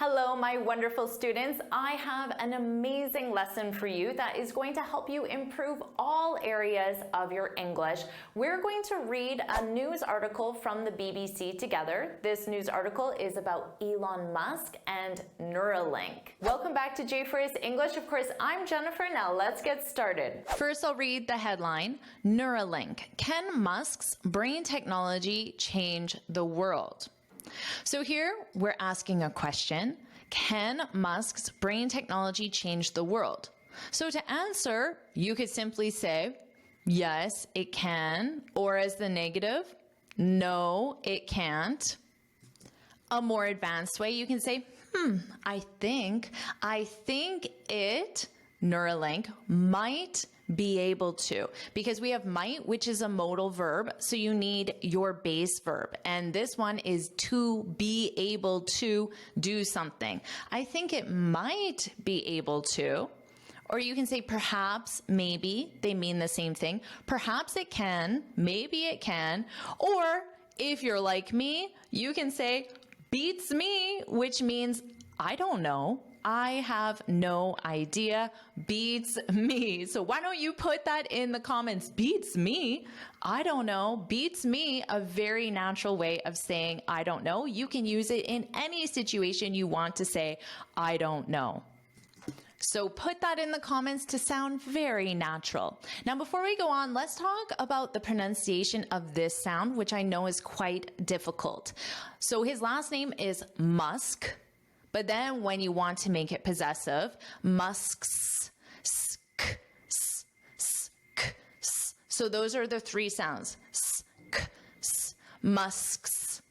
Hello, my wonderful students. I have an amazing lesson for you that is going to help you improve all areas of your English. We're going to read a news article from the BBC together. This news article is about Elon Musk and Neuralink. Welcome back to JForrest English. Of course, I'm Jennifer. Now let's get started. First, I'll read the headline. Neuralink. Can Musk's brain technology change the world? So here we're asking a question. Can Musk's brain technology change the world? So to answer, you could simply say, yes, it can, or as the negative, no, it can't. A more advanced way, you can say, I think it, Neuralink, might be able to, because we have might, which is a modal verb, so you need your base verb, and this one is to be able to do something. I think it might be able to, or you can say perhaps, maybe, they mean the same thing. Perhaps it can, maybe it can, or if you're like me, you can say beats me, which means I don't know. I have no idea. Beats me. So why don't you put that in the comments? Beats me. I don't know. Beats me. A very natural way of saying I don't know. You can use it in any situation you want to say I don't know. So put that in the comments to sound very natural. Now, before we go on, let's talk about the pronunciation of this sound, which I know is quite difficult. So his last name is Musk. But then when you want to make it possessive, Musk's, sk, s, sk, s. So those are the three sounds. Sk, s, Musk's,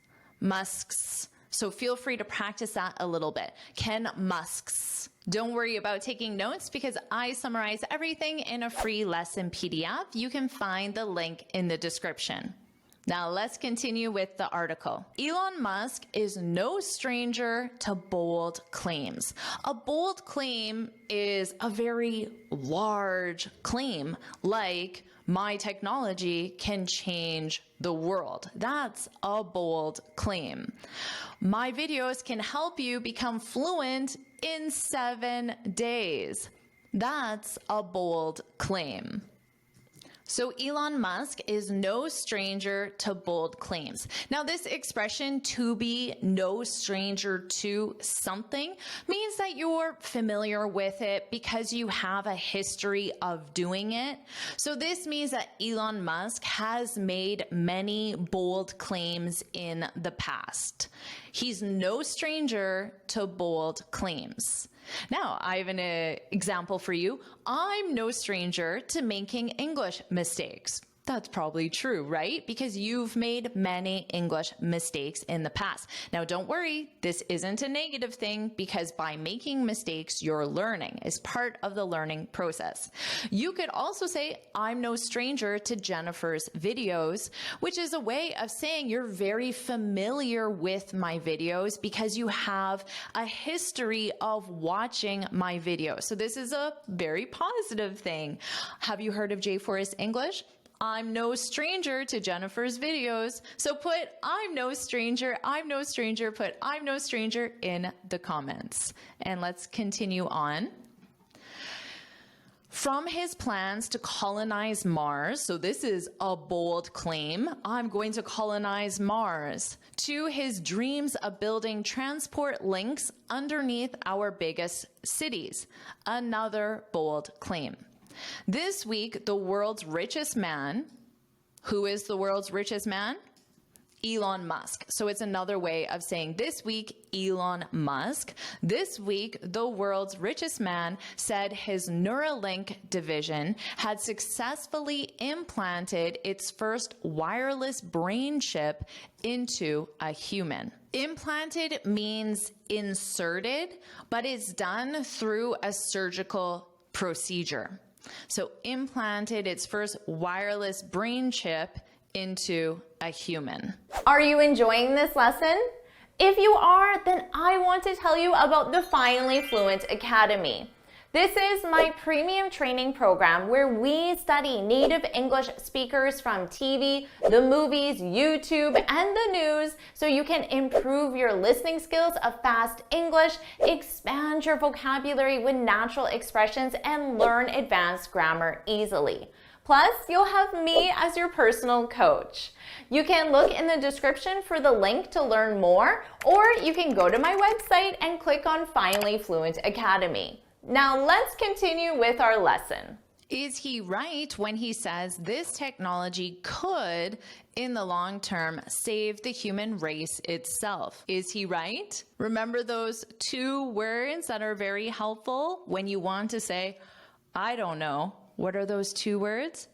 Musk's. So feel free to practice that a little bit. Ken Musk's. Don't worry about taking notes because I summarize everything in a free lesson PDF. You can find the link in the description. Now let's continue with the article. Elon Musk is no stranger to bold claims. A bold claim is a very large claim, like my technology can change the world. That's a bold claim. My videos can help you become fluent in 7 days. That's a bold claim. So Elon Musk is no stranger to bold claims. Now this expression, to be no stranger to something, means that you're familiar with it because you have a history of doing it. So this means that Elon Musk has made many bold claims in the past. He's no stranger to bold claims. Now, I have an example for you. I'm no stranger to making English mistakes. That's probably true, right? Because you've made many English mistakes in the past. Now, don't worry, this isn't a negative thing because by making mistakes, you're learning. It's part of the learning process. You could also say, I'm no stranger to Jennifer's videos, which is a way of saying you're very familiar with my videos because you have a history of watching my videos. So this is a very positive thing. Have you heard of JForrest English? I'm no stranger to Jennifer's videos. So put I'm no stranger, put I'm no stranger in the comments. And let's continue on. From his plans to colonize Mars, so this is a bold claim, I'm going to colonize Mars, to his dreams of building transport links underneath our biggest cities, another bold claim. This week, the world's richest man, who is the world's richest man? Elon Musk. So it's another way of saying this week, Elon Musk. This week, the world's richest man said his Neuralink division had successfully implanted its first wireless brain chip into a human. Implanted means inserted, but it's done through a surgical procedure. So implanted its first wireless brain chip into a human. Are you enjoying this lesson? If you are, then I want to tell you about the Finally Fluent Academy. This is my premium training program where we study native English speakers from TV, the movies, YouTube, and the news so you can improve your listening skills of fast English, expand your vocabulary with natural expressions, and learn advanced grammar easily. Plus, you'll have me as your personal coach. You can look in the description for the link to learn more, or you can go to my website and click on Finally Fluent Academy. Now let's continue with our lesson. Is he right when he says this technology could, in the long term, save the human race itself? Is he right? Remember those two words that are very helpful when you want to say, I don't know. What are those two words?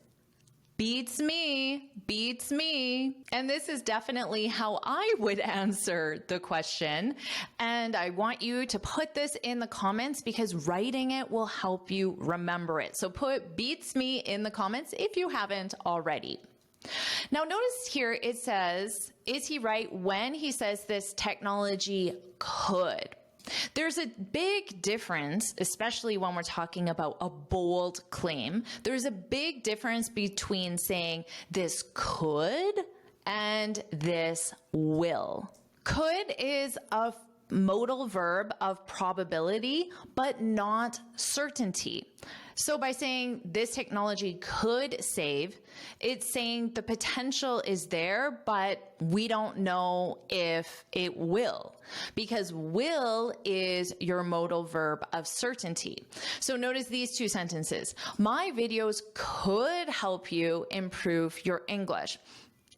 Beats me, beats me. And this is definitely how I would answer the question. And I want you to put this in the comments because writing it will help you remember it. So put beats me in the comments if you haven't already. Now notice here it says, is he right when he says this technology could? There's a big difference, especially when we're talking about a bold claim. There's a big difference between saying this could and this will. Could is a modal verb of probability, but not certainty. So by saying this technology could save, it's saying the potential is there, but we don't know if it will, because will is your modal verb of certainty. So notice these two sentences. My videos could help you improve your English.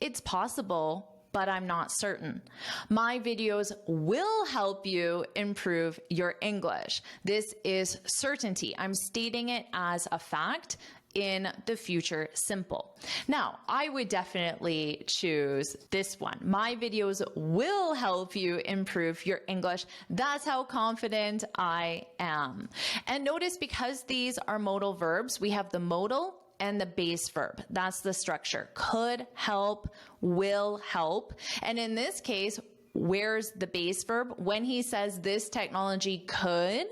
It's possible, but I'm not certain. My videos will help you improve your English. This is certainty. I'm stating it as a fact in the future simple. Now, I would definitely choose this one. My videos will help you improve your English. That's how confident I am. And notice because these are modal verbs, we have the modal and the base verb. That's the structure. Could help, will help. And in this case, where's the base verb? When he says this technology could,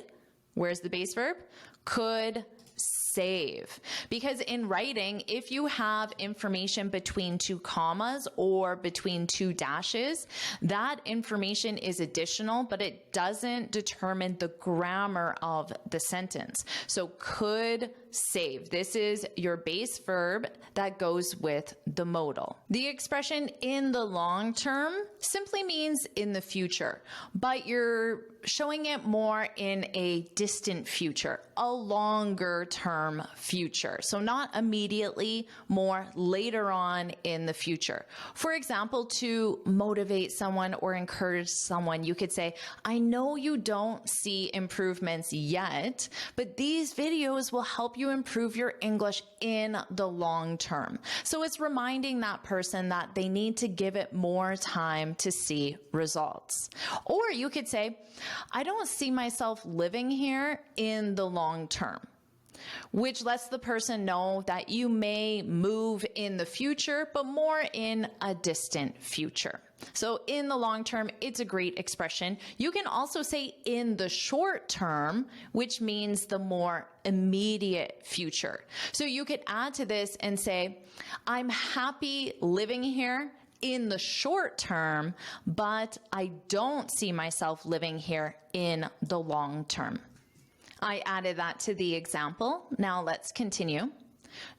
where's the base verb? Could save. Because in writing, if you have information between two commas or between two dashes, that information is additional, but it doesn't determine the grammar of the sentence. So could save. This is your base verb that goes with the modal. The expression in the long term simply means in the future, but you're showing it more in a distant future, a longer term future. So not immediately, more later on in the future. For example, to motivate someone or encourage someone, you could say, I know you don't see improvements yet, but these videos will help you improve your English in the long term. So it's reminding that person that they need to give it more time to see results. Or you could say, I don't see myself living here in the long term, which lets the person know that you may move in the future, but more in a distant future. So in the long term, it's a great expression. You can also say in the short term, which means the more immediate future. So you could add to this and say, I'm happy living here in the short term, but I don't see myself living here in the long term. I added that to the example. Now let's continue.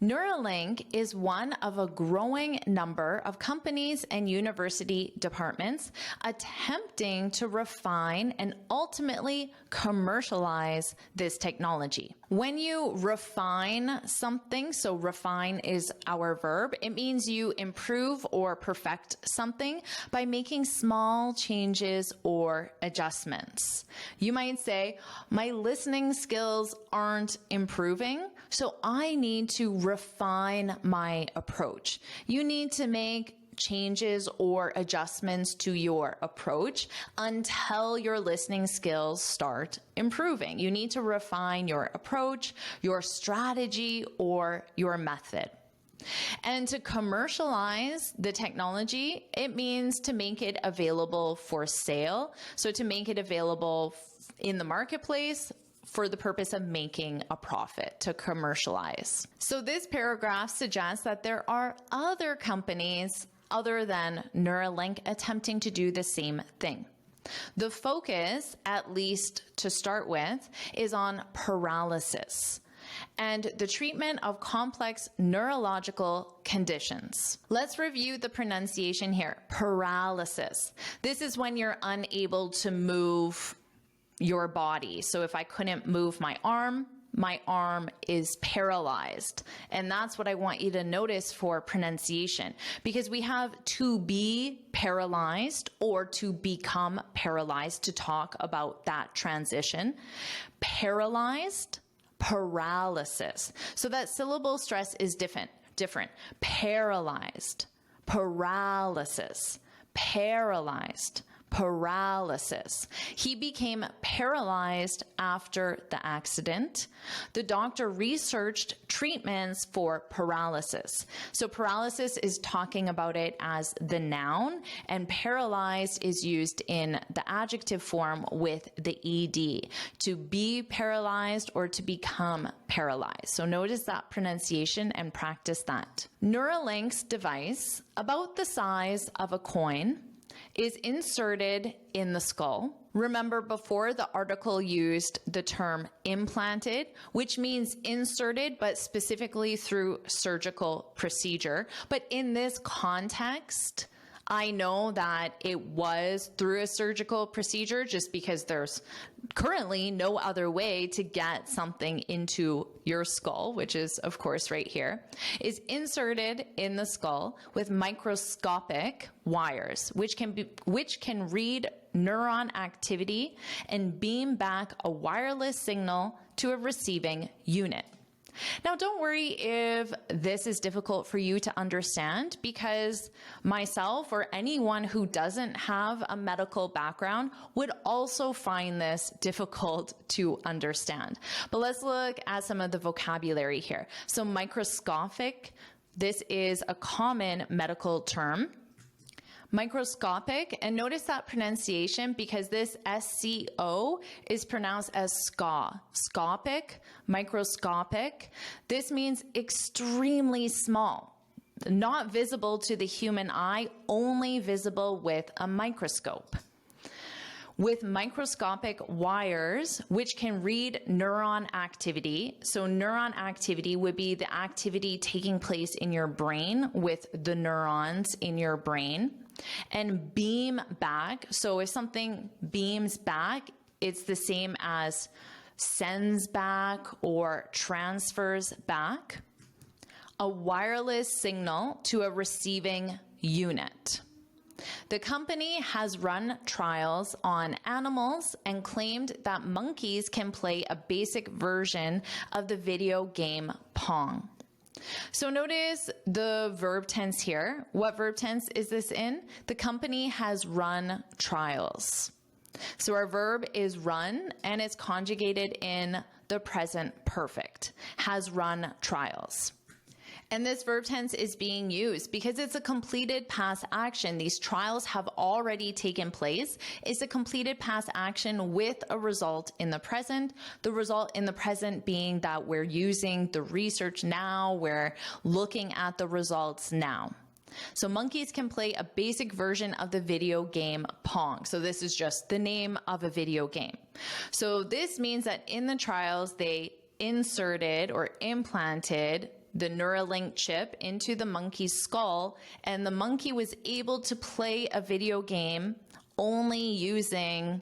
Neuralink is one of a growing number of companies and university departments attempting to refine and ultimately commercialize this technology. When you refine something, so refine is our verb, it means you improve or perfect something by making small changes or adjustments. You might say, my listening skills aren't improving, so I need to refine my approach. You need to make changes or adjustments to your approach until your listening skills start improving. You need to refine your approach, your strategy, or your method. And to commercialize the technology, it means to make it available for sale. So to make it available in the marketplace for the purpose of making a profit, to commercialize. So this paragraph suggests that there are other companies other than Neuralink attempting to do the same thing. The focus, at least to start with, is on paralysis and the treatment of complex neurological conditions. Let's review the pronunciation here. Paralysis. This is when you're unable to move your body. So if I couldn't move my arm is paralyzed. And that's what I want you to notice for pronunciation, because we have to be paralyzed or to become paralyzed to talk about that transition. Paralyzed, paralysis. So that syllable stress is different. Paralyzed, paralysis, paralyzed, paralysis. He became paralyzed after the accident. The doctor researched treatments for paralysis. So paralysis is talking about it as the noun, and paralyzed is used in the adjective form with the ed, to be paralyzed or to become paralyzed. So notice that pronunciation and practice that. Neuralink's device, about the size of a coin, is inserted in the skull. Remember, before the article used the term implanted, which means inserted, but specifically through surgical procedure. But in this context, I know that it was through a surgical procedure just because there's currently no other way to get something into your skull, which is of course right here, is inserted in the skull with microscopic wires, which can read neuron activity and beam back a wireless signal to a receiving unit. Now, don't worry if this is difficult for you to understand, because myself or anyone who doesn't have a medical background would also find this difficult to understand. But let's look at some of the vocabulary here. So microscopic, this is a common medical term. Microscopic, and notice that pronunciation because this SCO is pronounced as SCA. Scopic, microscopic. This means extremely small, not visible to the human eye, only visible with a microscope. With microscopic wires, which can read neuron activity. So neuron activity would be the activity taking place in your brain with the neurons in your brain. And beam back, so if something beams back, it's the same as sends back or transfers back. A wireless signal to a receiving unit. The company has run trials on animals and claimed that monkeys can play a basic version of the video game Pong. So notice the verb tense here. What verb tense is this in? The company has run trials. So our verb is run, and it's conjugated in the present perfect. Has run trials. And this verb tense is being used because it's a completed past action. These trials have already taken place. It's a completed past action with a result in the present. The result in the present being that we're using the research now, we're looking at the results now. So monkeys can play a basic version of the video game Pong. So this is just the name of a video game. So this means that in the trials, they inserted or implanted the Neuralink chip into the monkey's skull, and the monkey was able to play a video game only using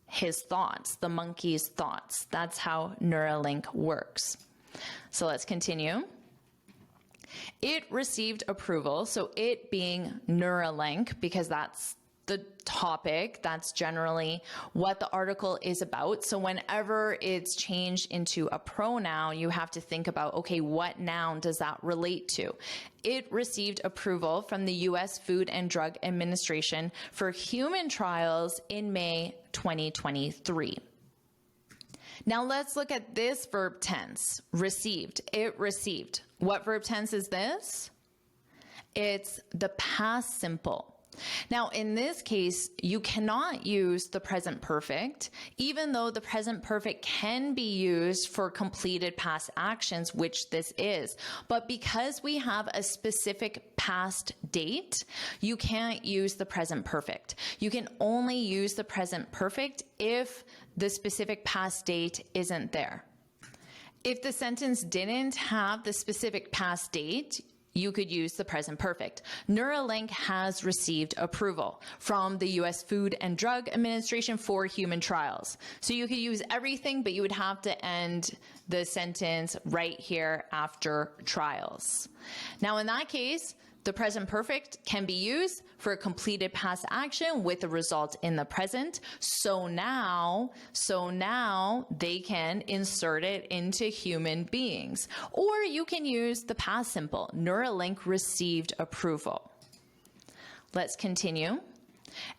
his thoughts, the monkey's thoughts. That's how Neuralink works. So let's continue. It received approval, so it being Neuralink, because that's the topic, that's generally what the article is about. So whenever it's changed into a pronoun, you have to think about, okay, what noun does that relate to? It received approval from the U.S. Food and Drug Administration for human trials in May 2023. Now let's look at this verb tense, received. It received. What verb tense is this? It's the past simple. Now, in this case, you cannot use the present perfect, even though the present perfect can be used for completed past actions, which this is. But because we have a specific past date, you can't use the present perfect. You can only use the present perfect if the specific past date isn't there. If the sentence didn't have the specific past date, you could use the present perfect. Neuralink has received approval from the US Food and Drug Administration for human trials. So you could use everything, but you would have to end the sentence right here after trials. Now, in that case, the present perfect can be used for a completed past action with a result in the present. So now they can insert it into human beings. Or you can use the past simple. Neuralink received approval. Let's continue.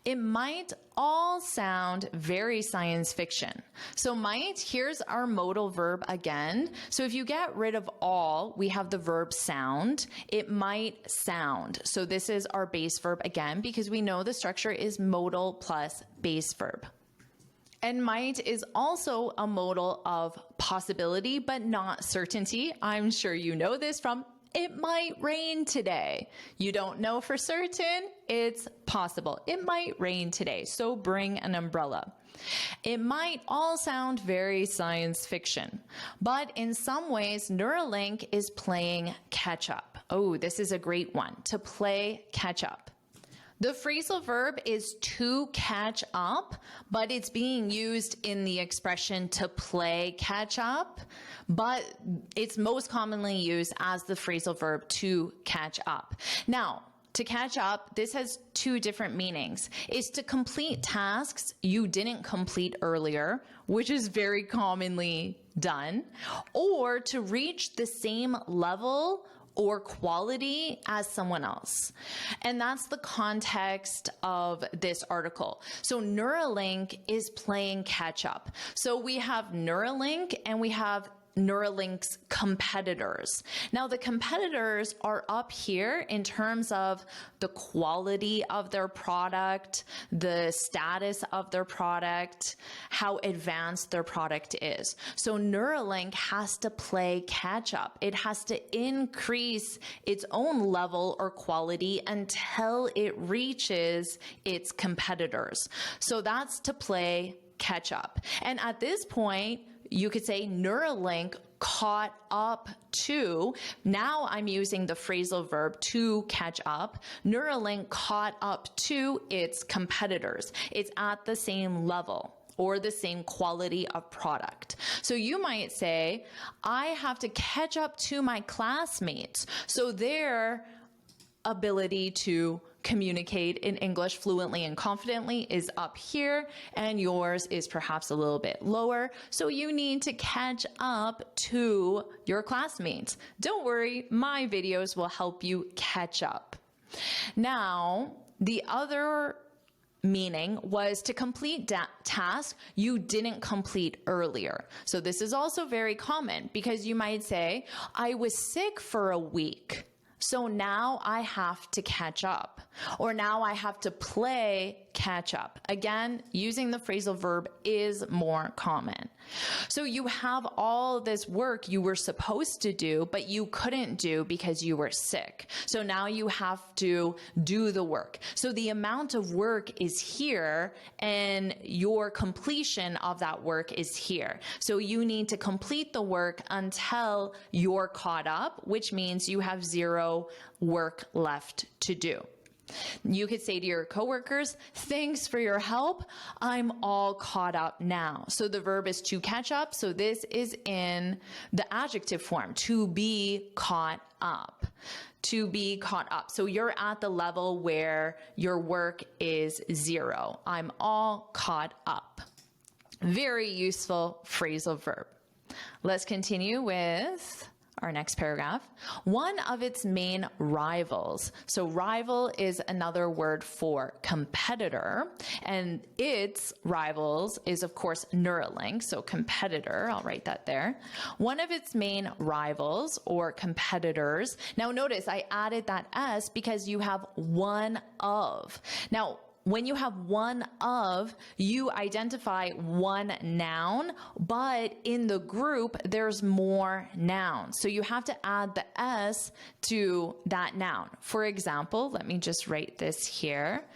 It might all sound very science fiction. So might, here's our modal verb again. So if you get rid of all, we have the verb sound. It might sound. So this is our base verb again, because we know the structure is modal plus base verb. And might is also a modal of possibility, but not certainty. I'm sure you know this from it might rain today. You don't know for certain, it's possible. It might rain today, so bring an umbrella. It might all sound very science fiction, but in some ways, Neuralink is playing catch up. Oh, this is a great one, to play catch up. The phrasal verb is to catch up, but it's being used in the expression to play catch up, but it's most commonly used as the phrasal verb to catch up. Now, to catch up, this has two different meanings. It's to complete tasks you didn't complete earlier, which is very commonly done, or to reach the same level or quality as someone else. And that's the context of this article. So Neuralink is playing catch up. So we have Neuralink and we have Neuralink's competitors. Now the competitors are up here in terms of the quality of their product, the status of their product, how advanced their product is. So Neuralink has to play catch up. It has to increase its own level or quality until it reaches its competitors. So that's to play catch up. And at this point, you could say Neuralink caught up to, now I'm using the phrasal verb to catch up. Neuralink caught up to its competitors. It's at the same level or the same quality of product. So you might say, I have to catch up to my classmates. So their ability to communicate in English fluently and confidently is up here, and yours is perhaps a little bit lower. So you need to catch up to your classmates. Don't worry, my videos will help you catch up. Now, the other meaning was to complete tasks you didn't complete earlier. So this is also very common because you might say, I was sick for a week, so now I have to catch up, or now I have to play catch up. Again, using the phrasal verb is more common. So you have all this work you were supposed to do, but you couldn't do because you were sick. So now you have to do the work. So the amount of work is here and your completion of that work is here. So you need to complete the work until you're caught up, which means you have zero work left to do. You could say to your coworkers, thanks for your help. I'm all caught up now. So the verb is to catch up. So this is in the adjective form, to be caught up. To be caught up. So you're at the level where your work is zero. I'm all caught up. Very useful phrasal verb. Let's continue with Our next paragraph, one of its main rivals. So rival is another word for competitor, and its rivals is of course Neuralink, so competitor, I'll write that there. One of its main rivals or competitors. Now notice I added that S because you have one of. Now, when you have one of, you identify one noun, but in the group, there's more nouns. So you have to add the S to that noun. For example, let me just write this here,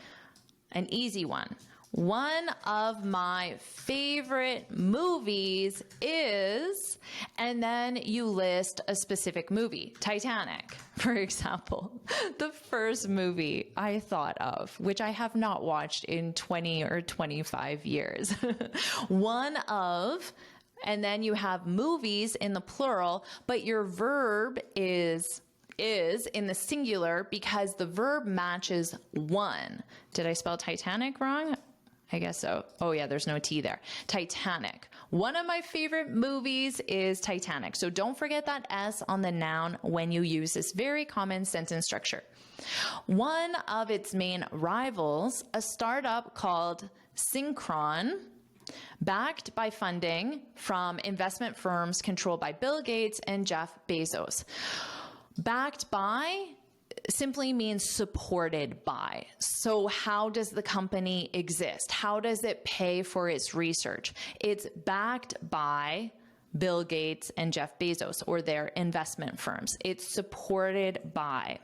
an easy one. One of my favorite movies is, and then you list a specific movie, Titanic, for example, the first movie I thought of, which I have not watched in 20 or 25 years. One of, and then you have movies in the plural, but your verb is in the singular because the verb matches one. Did I spell Titanic wrong? I guess so. Oh yeah, there's no T there. Titanic. One of my favorite movies is Titanic. So don't forget that S on the noun when you use this very common sentence structure. One of its main rivals, a startup called Synchron, backed by funding from investment firms controlled by Bill Gates and Jeff Bezos. Backed by simply means supported by. So how does the company exist? How does it pay for its research? It's backed by Bill Gates and Jeff Bezos or their investment firms. It's supported by.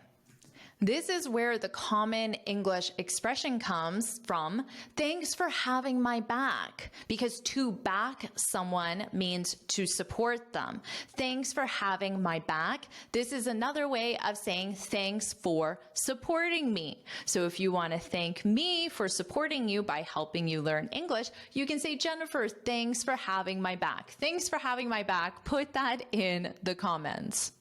This is where the common English expression comes from, thanks for having my back, because to back someone means to support them. Thanks for having my back. This is another way of saying thanks for supporting me. So if you want to thank me for supporting you by helping you learn English, you can say, Jennifer, thanks for having my back. Thanks for having my back. Put that in the comments.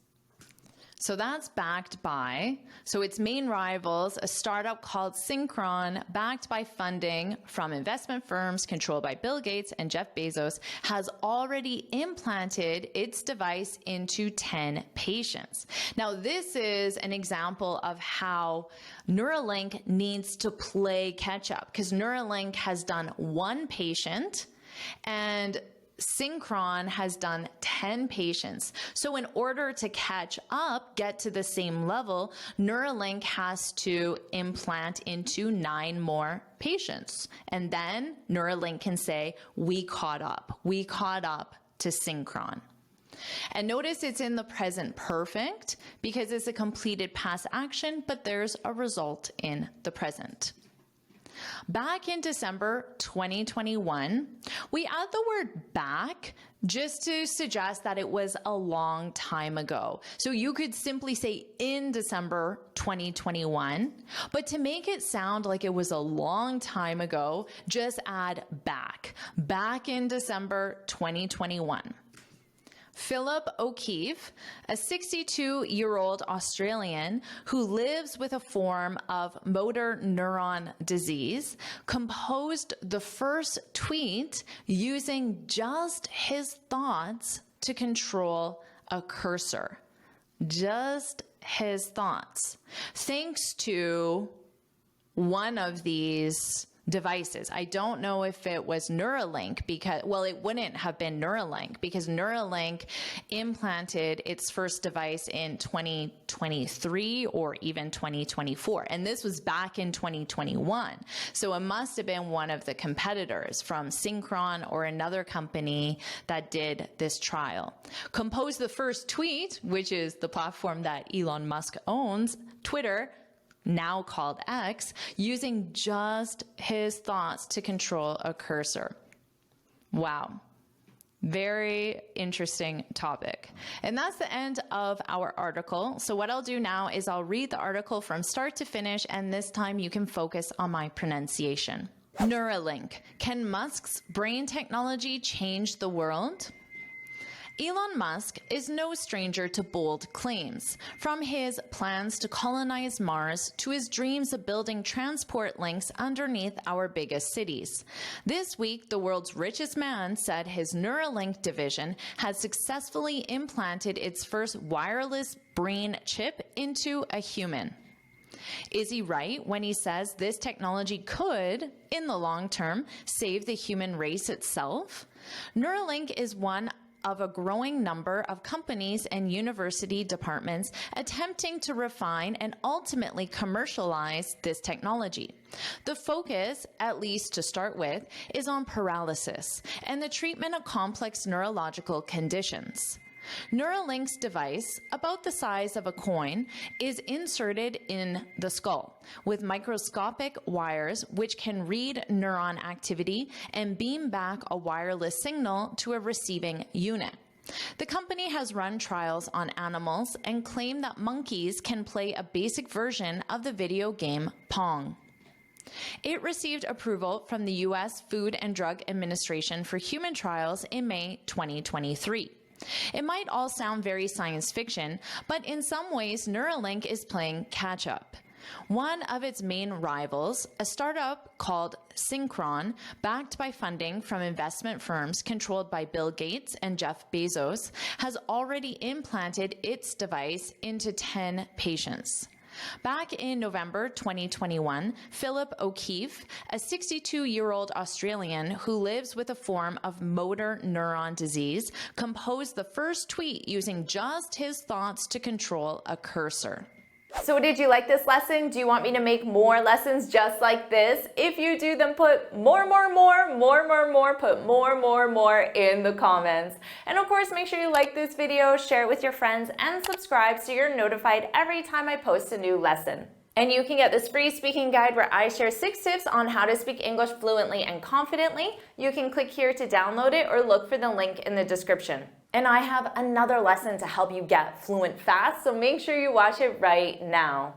So that's backed by, so its main rivals, a startup called Synchron, backed by funding from investment firms controlled by Bill Gates and Jeff Bezos, has already implanted its device into 10 patients. Now, this is an example of how Neuralink needs to play catch up, because Neuralink has done one patient and Synchron has done 10 patients. So in order to catch up, get to the same level, Neuralink has to implant into 9 more patients. And then Neuralink can say, we caught up to Synchron. And notice it's in the present perfect because it's a completed past action, but there's a result in the present. Back in December 2021, we add the word back just to suggest that it was a long time ago. So you could simply say in December 2021, but to make it sound like it was a long time ago, just add back. Back in December 2021. Philip O'Keefe, a 62-year-old Australian who lives with a form of motor neuron disease, composed the first tweet using just his thoughts to control a cursor. Just his thoughts. Thanks to one of these devices. I don't know if it was Neuralink because, well, it wouldn't have been Neuralink because Neuralink implanted its first device in 2023 or even 2024. And this was back in 2021. So it must have been one of the competitors from Synchron or another company that did this trial. Composed the first tweet, which is the platform that Elon Musk owns, Twitter, now called X, using just his thoughts to control a cursor. Wow. Very interesting topic. And that's the end of our article. So what I'll do now is I'll read the article from start to finish, and this time you can focus on my pronunciation. Neuralink. Can Musk's brain technology change the world? Elon Musk is no stranger to bold claims, from his plans to colonize Mars to his dreams of building transport links underneath our biggest cities. This week, the world's richest man said his Neuralink division had successfully implanted its first wireless brain chip into a human. Is he right when he says this technology could, in the long term, save the human race itself? Neuralink is one of a growing number of companies and university departments attempting to refine and ultimately commercialize this technology. The focus, at least to start with, is on paralysis and the treatment of complex neurological conditions. Neuralink's device, about the size of a coin, is inserted in the skull with microscopic wires which can read neuron activity and beam back a wireless signal to a receiving unit. The company has run trials on animals and claimed that monkeys can play a basic version of the video game Pong. It received approval from the U.S. Food and Drug Administration for human trials in May 2023. It might all sound very science fiction, but in some ways, Neuralink is playing catch-up. One of its main rivals, a startup called Synchron, backed by funding from investment firms controlled by Bill Gates and Jeff Bezos, has already implanted its device into 10 patients. Back in November 2021, Philip O'Keefe, a 62-year-old Australian who lives with a form of motor neuron disease, composed the first tweet using just his thoughts to control a cursor. So did you like this lesson? Do you want me to make more lessons just like this? If you do, then put more, put more in the comments. And of course, make sure you like this video, share it with your friends, and subscribe so you're notified every time I post a new lesson. And you can get this free speaking guide where I share 6 tips on how to speak English fluently and confidently. You can click here to download it or look for the link in the description. And I have another lesson to help you get fluent fast, so make sure you watch it right now.